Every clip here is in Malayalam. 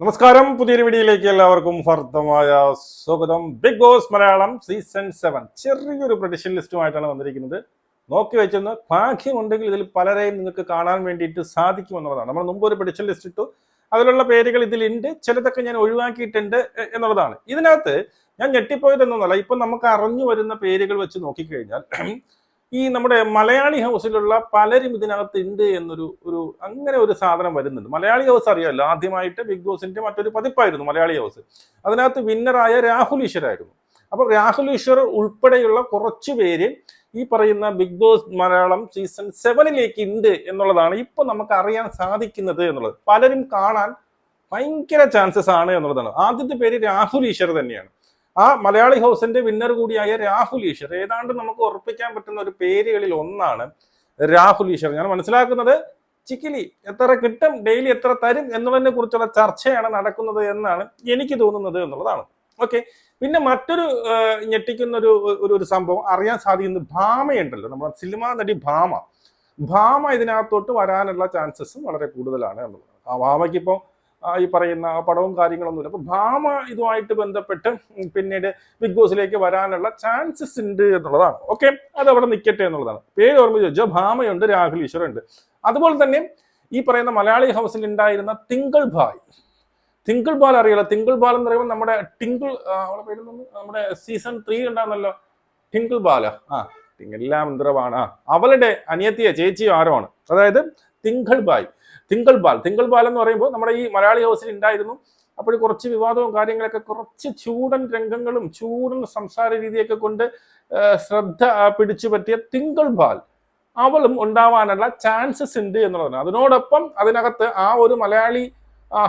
നമസ്കാരം, പുതിയൊരു വീഡിയോയിലേക്ക് എല്ലാവർക്കും ഹർദ്ദമായ സ്വാഗതം. ബിഗ് ബോസ് മലയാളം സീസൺ 7 ചെറിയൊരു പ്രഡിക്ഷൻ ലിസ്റ്റുമായിട്ടാണ് വന്നിരിക്കുന്നത്. നോക്കി വെച്ചൊന്ന് ഭാഗ്യമുണ്ടെങ്കിൽ ഇതിൽ പലരെയും നിങ്ങൾക്ക് കാണാൻ വേണ്ടിയിട്ട് സാധിക്കുമെന്നുള്ളതാണ്. നമ്മൾ മുമ്പ് ഒരു പ്രഡിക്ഷൻ ലിസ്റ്റ് ഇട്ടു, അതിലുള്ള പേരുകൾ ഇതിലുണ്ട്, ചിലതൊക്കെ ഞാൻ ഒഴിവാക്കിയിട്ടുണ്ട് എന്നുള്ളതാണ്. ഇതിനകത്ത് ഞാൻ ഞെട്ടിപ്പോയതെന്നല്ല, ഇപ്പൊ നമുക്ക് അറിഞ്ഞു വരുന്ന പേരുകൾ വെച്ച് നോക്കിക്കഴിഞ്ഞാൽ ഈ നമ്മുടെ മലയാളി ഹൗസിലുള്ള പലരും ഇതിനകത്ത് ഉണ്ട് എന്നൊരു അങ്ങനെ ഒരു സാധനം വരുന്നുണ്ട്. മലയാളി ഹൗസ് അറിയാമല്ലോ, ആദ്യമായിട്ട് ബിഗ് ബോസിന്റെ മറ്റൊരു പതിപ്പായിരുന്നു മലയാളി ഹൗസ്. അതിനകത്ത് വിന്നറായ രാഹുൽ ഈശ്വരായിരുന്നു. അപ്പൊ രാഹുൽ ഈശ്വർ ഉൾപ്പെടെയുള്ള കുറച്ചു പേര് ഈ പറയുന്ന ബിഗ് ബോസ് മലയാളം സീസൺ 7 ഉണ്ട് എന്നുള്ളതാണ് ഇപ്പൊ നമുക്ക് അറിയാൻ സാധിക്കുന്നത് എന്നുള്ളത്. പലരും കാണാൻ ഭയങ്കര ചാൻസസ് ആണ് എന്നുള്ളതാണ്. ആദ്യത്തെ പേര് രാഹുൽ ഈശ്വർ തന്നെയാണ്. ആ മലയാളി ഹൗസിന്റെ വിന്നർ കൂടിയായ രാഹുൽ ഈശ്വർ ഏതാണ്ട് നമുക്ക് ഉറപ്പിക്കാൻ പറ്റുന്ന ഒരു പേരുകളിൽ ഒന്നാണ് രാഹുൽ ഈശ്വർ. ഞാൻ മനസ്സിലാക്കുന്നത് ചിക്കിലി എത്ര കിട്ടും, ഡെയിലി എത്ര തരും എന്നതിനെ കുറിച്ചുള്ള ചർച്ചയാണ് നടക്കുന്നത് എന്നാണ് എനിക്ക് തോന്നുന്നത് എന്നുള്ളതാണ്. ഓക്കെ, പിന്നെ മറ്റൊരു ഞെട്ടിക്കുന്ന ഒരു സംഭവം അറിയാൻ സാധിക്കുന്നത് ഭാമയുണ്ടല്ലോ, നമ്മുടെ സിനിമാ നടി ഭാമ ഇതിനകത്തോട്ട് വരാനുള്ള ചാൻസസും വളരെ കൂടുതലാണ് എന്നുള്ളതാണ്. ആ ഭാമയ്ക്ക് ഇപ്പോൾ ഈ പറയുന്ന പടവും കാര്യങ്ങളൊന്നുമില്ല. അപ്പൊ ഭാമ ഇതുമായിട്ട് ബന്ധപ്പെട്ട് പിന്നീട് ബിഗ് ബോസിലേക്ക് വരാനുള്ള ചാൻസസ് ഉണ്ട് എന്നുള്ളതാണ്. ഓക്കെ, അത് അവിടെ നിൽക്കട്ടെ എന്നുള്ളതാണ്. പേര് ഓർമ്മ ചോദിച്ചാൽ ഭാമയുണ്ട്, രാഹുൽ ഈശ്വർ ഉണ്ട്. അതുപോലെ തന്നെ ഈ പറയുന്ന മലയാളി ഹൗസിൽ ഉണ്ടായിരുന്ന തിങ്കിൾ ബാൽ അറിയാലോ. തിങ്കിൾ ബാൽ എന്ന് പറയുമ്പോൾ നമ്മുടെ അവളെ പേര് നമ്മുടെ സീസൺ 3 ഉണ്ടായിരുന്നല്ലോ, ടിങ്കിൾ ബാല. എല്ലാം എന്തരവാണ്, അവളുടെ അനിയത്തിയോ ചേച്ചിയോ ആരോ ആണ്. അതായത് തിങ്കിൾ ബാൽ എന്ന് പറയുമ്പോൾ നമ്മുടെ ഈ മലയാളി ഹൗസിൽ ഉണ്ടായിരുന്നു. അപ്പോൾ കുറച്ച് വിവാദവും കാര്യങ്ങളൊക്കെ, കുറച്ച് ചൂടൻ രംഗങ്ങളും ചൂടൻ സംസാര രീതിയൊക്കെ കൊണ്ട് ശ്രദ്ധ പിടിച്ചു പറ്റിയ തിങ്കിൾ ബാൽ അവളും ഉണ്ടാവാനുള്ള ചാൻസസ് ഉണ്ട് എന്നുള്ളതാണ്. അതിനോടൊപ്പം അതിനകത്ത് ആ ഒരു മലയാളി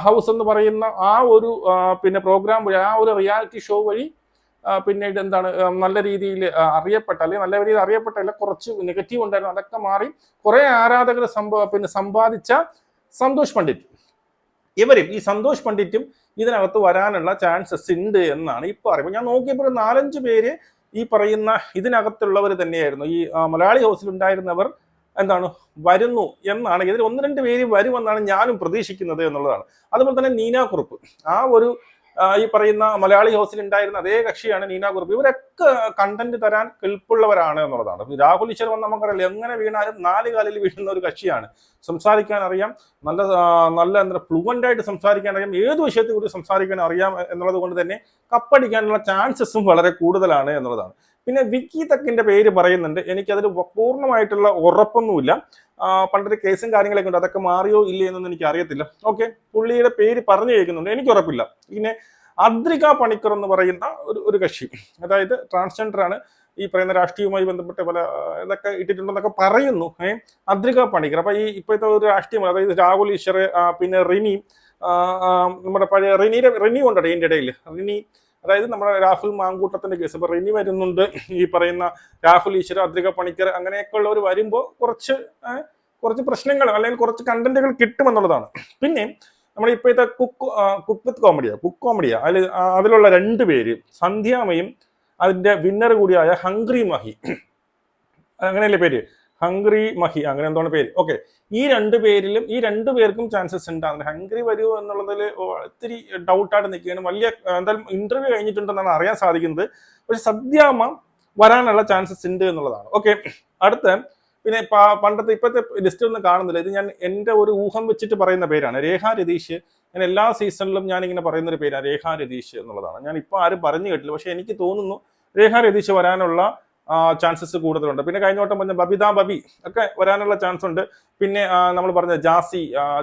ഹൗസ് എന്ന് പറയുന്ന ആ ഒരു പിന്നെ പ്രോഗ്രാം വഴി, ആ ഒരു റിയാലിറ്റി ഷോ വഴി പിന്നീട് എന്താണ് നല്ല രീതിയിൽ അറിയപ്പെട്ട, അല്ലെങ്കിൽ നല്ല രീതിയിൽ അറിയപ്പെട്ടല്ല, കുറച്ച് നെഗറ്റീവ് ഉണ്ടായിരുന്നു, അതൊക്കെ മാറി കുറെ ആരാധകരെ സമ്പാദിച്ച സന്തോഷ് പണ്ഡിറ്റ്, ഈ സന്തോഷ് പണ്ഡിറ്റും ഇതിനകത്ത് വരാനുള്ള ചാൻസസ് ഉണ്ട് എന്നാണ് ഇപ്പൊ അറിയുമ്പോൾ. ഞാൻ നോക്കിയപ്പോൾ 4-5 പേര് ഈ പറയുന്ന ഇതിനകത്തുള്ളവർ തന്നെയായിരുന്നു. ഈ മലയാളി ഹൗസിൽ ഉണ്ടായിരുന്നവർ എന്താണ് വരുന്നു എന്നാണ്. ഇതിൽ 1-2 പേര് വരുമെന്നാണ് ഞാനും പ്രതീക്ഷിക്കുന്നത് എന്നുള്ളതാണ്. അതുപോലെ തന്നെ നീന കുറുപ്പ്, ആ ഒരു ഈ പറയുന്ന മലയാളി ഹൗസിൽ ഉണ്ടായിരുന്ന അതേ കക്ഷിയാണ് നീന കുറുപ്പ്. ഇവരൊക്കെ കണ്ടന്റ് തരാൻ കെൽപ്പുള്ളവരാണ് എന്നുള്ളതാണ്. രാഹുൽ ഈശ്വർ വന്ന് നമുക്കറിയില്ല, എങ്ങനെ വീണാലും 4 കാലിൽ വീഴുന്ന ഒരു കക്ഷിയാണ്. സംസാരിക്കാൻ അറിയാം, നല്ല എന്താ ഫ്ലുവൻ്റ് ആയിട്ട് സംസാരിക്കാൻ അറിയാം, ഏത് വിഷയത്തെ കുറിച്ച് സംസാരിക്കാൻ അറിയാം എന്നുള്ളത് കൊണ്ട് തന്നെ കപ്പടിക്കാനുള്ള ചാൻസസും വളരെ കൂടുതലാണ് എന്നുള്ളതാണ്. പിന്നെ വിക്കി തക്കിന്റെ പേര് പറയുന്നുണ്ട്, എനിക്കതിൽ പൂർണ്ണമായിട്ടുള്ള ഉറപ്പൊന്നുമില്ല. പണ്ടൊരു കേസും കാര്യങ്ങളൊക്കെ ഉണ്ട്, അതൊക്കെ മാറിയോ ഇല്ലേ എന്നൊന്നും എനിക്ക് അറിയത്തില്ല. ഓക്കെ, പുള്ളിയുടെ പേര് പറഞ്ഞു കേൾക്കുന്നുണ്ട്, എനിക്ക് ഉറപ്പില്ല. പിന്നെ അദ്രിക പണിക്കർ എന്ന് പറയുന്ന ഒരു കക്ഷി, അതായത് ട്രാൻസ്ജെൻഡർ ആണ്, ഈ പറയുന്ന രാഷ്ട്രീയവുമായി ബന്ധപ്പെട്ട് പല ഇതൊക്കെ ഇട്ടിട്ടുണ്ടെന്നൊക്കെ പറയുന്നു. അദ്രിക പണിക്കർ. അപ്പൊ ഈ ഇപ്പോഴത്തെ ഒരു രാഷ്ട്രീയം, അതായത് രാഹുൽ ഈശ്വർ, പിന്നെ റിനി, നമ്മുടെ പഴയ റിനി ഉണ്ടോ ഇതിന്റെ ഇടയിൽ, റിനി, അതായത് നമ്മുടെ രാഹുൽ മാങ്കൂട്ടത്തിന്റെ കേസ്. ഇപ്പൊ റിനി വരുന്നുണ്ട്, ഈ പറയുന്ന രാഹുൽ ഈശ്വർ, അദ്രിക പണിക്കർ, അങ്ങനെയൊക്കെ ഉള്ളവർ വരുമ്പോൾ കുറച്ച് പ്രശ്നങ്ങൾ അല്ലെങ്കിൽ കുറച്ച് കണ്ടന്റുകൾ കിട്ടുമെന്നുള്ളതാണ്. പിന്നെ നമ്മുടെ ഇപ്പോഴത്തെ കുക്ക് കോമഡിയാ അതിലുള്ള 2 പേര്, സന്ധ്യാമയും അതിന്റെ വിന്നർ കൂടിയായ ഹംഗ്രി മഹി, അങ്ങനെയല്ലേ പേര്, ഹംഗ്രി മഹി, അങ്ങനെ എന്താണ് പേര്. ഓക്കെ, ഈ 2 പേരിലും ഈ 2 പേർക്കും ചാൻസസ് ഉണ്ടാകുന്നത്. ഹംഗ്രി വരുമോ എന്നുള്ളതിൽ ഒത്തിരി ഡൗട്ടായിട്ട് നിൽക്കുകയാണ്. വലിയ എന്തായാലും ഇന്റർവ്യൂ കഴിഞ്ഞിട്ടുണ്ടെന്നാണ് അറിയാൻ സാധിക്കുന്നത്. പക്ഷെ സദ്യാമ വരാനുള്ള ചാൻസസ് ഉണ്ട് എന്നുള്ളതാണ്. ഓക്കെ, അടുത്ത പിന്നെ പണ്ടത്തെ ഇപ്പോഴത്തെ ലിസ്റ്റ് ഒന്നും കാണുന്നില്ല, ഇത് ഞാൻ എൻ്റെ ഒരു ഊഹം വെച്ചിട്ട് പറയുന്ന പേരാണ് രേഖ രതീഷ്. ഞാൻ എല്ലാ സീസണിലും ഞാനിങ്ങനെ പറയുന്ന ഒരു പേരാണ് രേഖ രതീഷ് എന്നുള്ളതാണ്. ഞാൻ ഇപ്പോൾ ആരും പറഞ്ഞു കേട്ടില്ല, പക്ഷെ എനിക്ക് തോന്നുന്നു രേഖ രതീഷ് വരാനുള്ള ചാൻസസ് കൂടുതലുണ്ട്. പിന്നെ കഴിഞ്ഞ വട്ടം പറഞ്ഞ ബബി ഒക്കെ വരാനുള്ള ചാൻസ് ഉണ്ട്. പിന്നെ നമ്മൾ പറഞ്ഞ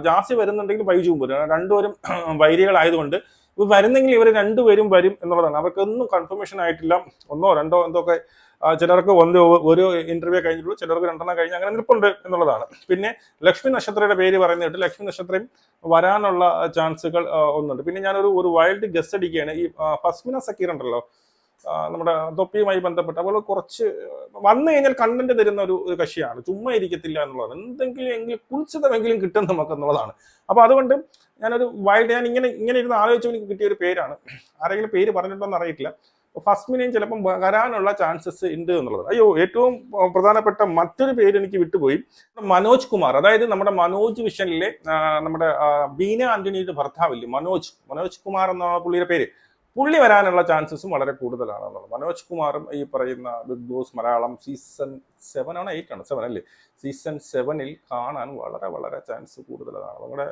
ജാസി വരുന്നുണ്ടെങ്കിൽ ബൈജുവും വരും. രണ്ടുപേരും വൈരികളായതുകൊണ്ട് വരുന്നെങ്കിൽ ഇവർ 2 പേരും വരും എന്നുള്ളതാണ്. അവർക്കൊന്നും കൺഫർമേഷൻ ആയിട്ടില്ല. 1-2 എന്തൊക്കെ ചിലർക്ക് ഒരു ഇന്റർവ്യൂ കഴിഞ്ഞിട്ടുള്ളൂ, ചിലർക്ക് 2 കഴിഞ്ഞ്, അങ്ങനെ നിൽപ്പുണ്ട് എന്നുള്ളതാണ്. പിന്നെ ലക്ഷ്മി നക്ഷത്രയുടെ പേര് പറയുന്നത്, ലക്ഷ്മി നക്ഷത്രം വരാനുള്ള ചാൻസുകൾ ഒന്നുണ്ട്. പിന്നെ ഞാനൊരു വൈൽഡ് ഗസ്റ്റ് അടിക്കുകയാണ്. ഈ ഫസ്മിന സക്കീർ ഉണ്ടല്ലോ, നമ്മുടെ തൊപ്പിയുമായി ബന്ധപ്പെട്ട്, അപ്പോൾ കുറച്ച് വന്നു കഴിഞ്ഞാൽ കണ്ടന്റ് തരുന്ന ഒരു കക്ഷിയാണ്, ചുമ്മാ ഇരിക്കത്തില്ല എന്നുള്ളതാണ്. എന്തെങ്കിലും കുളിച്ചതെങ്കിലും കിട്ടും നമുക്ക് എന്നുള്ളതാണ്. അപ്പൊ അതുകൊണ്ട് ഞാനൊരു വൈൽഡ്, ഞാൻ ഇങ്ങനെ ഇരുന്ന് ആലോചിച്ചു എനിക്ക് കിട്ടിയ ഒരു പേരാണ്. ആരെങ്കിലും പേര് പറഞ്ഞിട്ടുണ്ടോ എന്ന് അറിയിട്ടില്ല. ഫസ്മിനെയും ചിലപ്പം വരാനുള്ള ചാൻസസ് ഉണ്ട് എന്നുള്ളത്. അയ്യോ, ഏറ്റവും പ്രധാനപ്പെട്ട മറ്റൊരു പേര് എനിക്ക് വിട്ടുപോയി, മനോജ് കുമാർ. അതായത് നമ്മുടെ മനോജ് വിഷനിലെ നമ്മുടെ ബീന ആന്റണിയുടെ ഭർത്താവില്ലേ, മനോജ് കുമാർ എന്നാണ് പുള്ളിയുടെ പേര്. പുള്ളി വരാനുള്ള ചാൻസസും വളരെ കൂടുതലാണ് എന്നുള്ളത്. മനോജ് കുമാറും ഈ പറയുന്ന ബിഗ് ബോസ് മലയാളം സീസൺ 7 ആണ്, 8 ആണ്, 7 അല്ലേ, സീസൺ 7 കാണാൻ വളരെ വളരെ ചാൻസ് കൂടുതലാണ്. നമ്മുടെ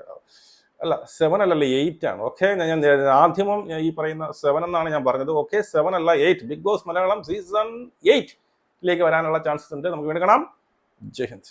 അല്ല 7 അല്ലല്ലോ 8 ആണ്. ഓക്കെ, ഞാൻ ആദ്യമം ഈ പറയുന്ന 7 എന്നാണ് ഞാൻ പറഞ്ഞത്. ഓക്കെ, 7 അല്ല 8. ബിഗ് ബോസ് മലയാളം സീസൺ 8 വരാനുള്ള ചാൻസസ് ഉണ്ട്. നമുക്ക് വീണ്ടും കാണാം. ജയ് ഹിന്ദ്.